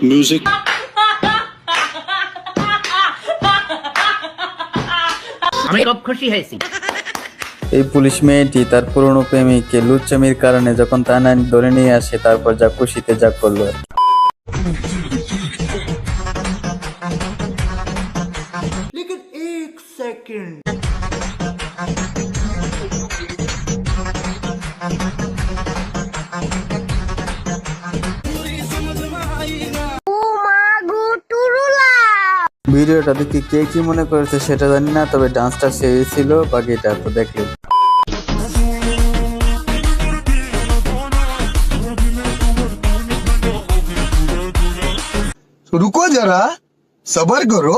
Music. আমি খুব খুশি হয়েছি। এই পুলিশ মেয়েটি তার পুরনো প্রেমিককে লুচ্চামির কারণে যখন থানায় ধরে নিয়ে আসে, তারপর যা খুশিতে যা করলো। लेकिन एक सेकंड ভিডিওটা দেখে কে কি মনে করেছে সেটা জানি না, তবে ডান্সটা সেই ছিল, বাকিটা তো দেখলে। रुको जरा सबर करो।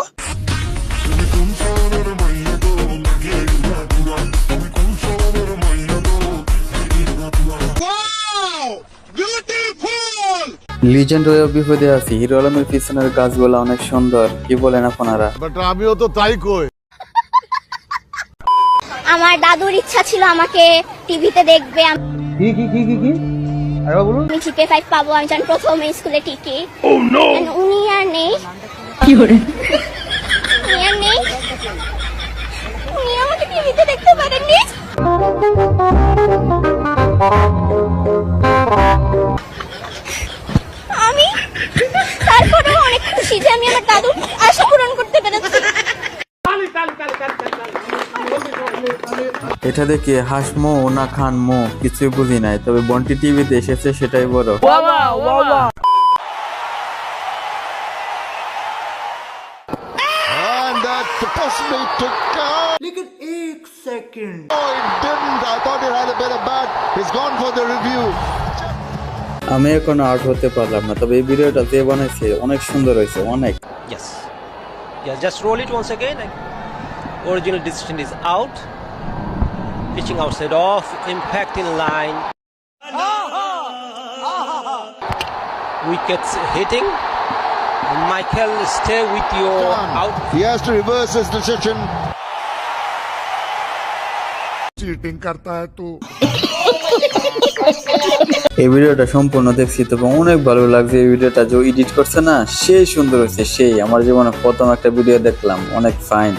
লিজেন্ড হয়ে বিপদে আছি। হিরো আলমের পিছনের গাছগুলা অনেক সুন্দর, কি বলেন আপনারা? বাট আমিও তো তাই কই। আমার দাদুর ইচ্ছা ছিল আমাকে টিভিতে দেখবে। আমি জিপে 5 পাবো, আমি যখন প্রথম স্কুলে টিকি। উনি আর নেই। উনি আর নেই, উনি আমাকে টিভিতে দেখতে পারেননি। আমি তারপরেও অনেক খুশি যে আমি আমার দাদুর আশা পূরণ করতে পেরেছি। এটা দেখে হাসমো না খানমো কিছুই বুঝি নাই, তবে বন্টি টিভিতে এসেছে সেটাই বড়। And that's possible to come. लेकिन एक second Oh, it didn't. I thought it had a better bat. He's gone for the review. আমি এখনো আউট হতে পারলাম না, তবে এই ভিডিওটা যে বানাইছে অনেক সুন্দর হয়েছে, অনেক। Yes. Yeah, just roll it once again. Original decision is out. Pitching outside off, impact in line. Wickets hitting. Michael, stay with your out. He has to reverse his decision. Cheating करता है तू। এই ভিডিওটা সম্পূর্ণ দেখছি, তবে অনেক ভালো লাগছে। এই ভিডিওটা যে এডিট করছে না, সেই সুন্দর হয়েছে, সেই আমার জীবনে প্রথম একটা ভিডিও দেখলাম, অনেক ফাইন।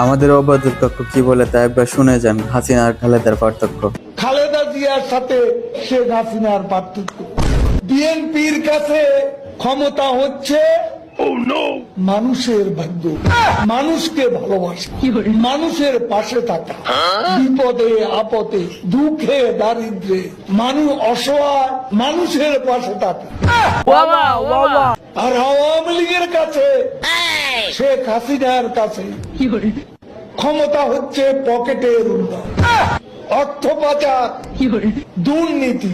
আমাদের অবাধুর কক্ষ কি বলে তা একবার শুনে যান। হাসিনা আর খালেদার পার্থক্য। খালেদা জিয়ার সাথে শেখ হাসিনার পার্থক্য। বিএনপির কাছে ক্ষমতা হচ্ছে মানুষের ভাগ্য, মানুষকে ভালোবাসা, মানুষের পাশে থাকা, বিপদে আপদে দুঃখে দারিদ্রে মানুষ অসহায় মানুষের পাশে থাকে। আর আওয়ামী লীগের কাছে শেখ হাসিনার কাছে ক্ষমতা হচ্ছে পকেটের উন্নয়ন, অর্থ পাচার, দুর্নীতি,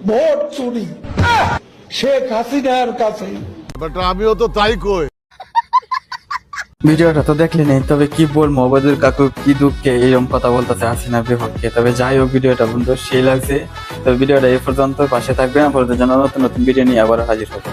ভোট চুরি। শেখ হাসিনার কাছে বাট আমিও তো তাই কই। ভিডিওটা তো দেখলে নেই, তবে কি বলবো, অবাধুর কাকু কি দুঃখে এরকম কথা বলতেছে হাসিনার বিপক্ষে। তবে যাই হোক, ভিডিওটা বন্ধু সেই লাগছে। তবে ভিডিওটা এই পর্যন্ত, পাশে থাকবেন। পরে যেন নতুন নতুন ভিডিও নিয়ে আবার হাজির হবে।